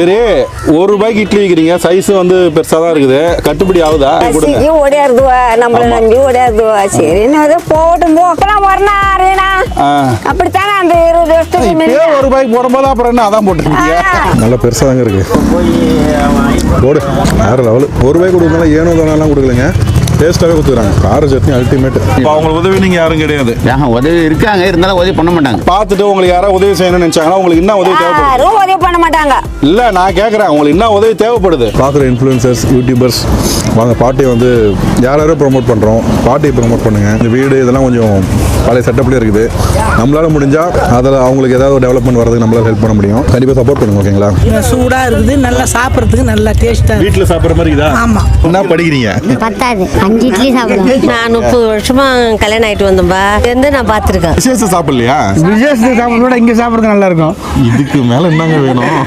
சரி, ₹1 இட்லி விற்கிறீங்க, சைஸ் வந்து பெருசா தான் இருக்குது, கட்டுப்படி ஆகுதா? ஓடியாருதுவா நம்மள நம்பி ஓடியாருதுவா. சரி என்ன போட்டும் போக்கலாம் வரணும் அப்படித்தானே அந்த 20 வருஷத்துக்கு ₹1 போடும்போது அப்புறம் என்ன அதான் போட்டுருக்கீங்க? நல்ல பெருசா தாங்க இருக்கு. போடு வேற லெவல். ₹1 கொடுக்கறதுனால ஏனோ தானெல்லாம் கொடுக்கலங்க, டேஸ்ட்டாகவே கொடுத்துறாங்க. கார சட்னி அல்டிமேட். இப்போ அவங்களுக்கு உதவி நீங்கள் யாரும் கிடையாது? உதவி இருக்காங்க, இருந்தாலும் உதவி பண்ண மாட்டாங்க. பார்த்துட்டு உங்களுக்கு யாராவது உதவி செய்யணும்னு நினைச்சாங்கன்னா உங்களுக்கு என்ன உதவி தேவைப்படுது? யாரும் உதவி பண்ண மாட்டாங்க. இல்லை, நான் கேட்குறேன், உங்களுக்கு என்ன உதவி தேவைப்படுது? பார்க்குற இன்ஃப்ளூயன்சர்ஸ், யூடியூபர்ஸ் வாங்க பாட்டியை வந்து யாரும் ப்ரொமோட் பண்ணுறோம், பாட்டியை ப்ரொமோட் பண்ணுங்கள். இந்த வீடு இதெல்லாம் கொஞ்சம் பழைய செட்டப்லேயே இருக்குது. நம்மளால் முடிஞ்சால் அதில் அவங்களுக்கு ஏதாவது டெவலப்மெண்ட் வரதுக்கு நம்மளால் ஹெல்ப் பண்ண முடியும். கண்டிப்பாக சப்போர்ட் பண்ணுங்க, ஓகேங்களா? சூடாக இருக்குது, நல்லா சாப்பிட்றதுக்கு நல்லா டேஸ்ட்டாக. வீட்டில் சாப்பிட்ற மாதிரி இருக்குதா? ஆமாம். என்ன படிக்கிறீங்க? 10 5 இட்லி சாப்பிடுவேன். நான் 30 வருஷமா கல்யாணம் ஆயிட்டு வந்தோம்பா, நான் பார்த்துருக்கேன். விசேஷம் சாப்பிடலையா? விசேஷத்தை சாப்பிட்றத விட இங்கே சாப்பிட்றது நல்லா இருக்கும். இதுக்கு மேலே என்னங்க வேணும்?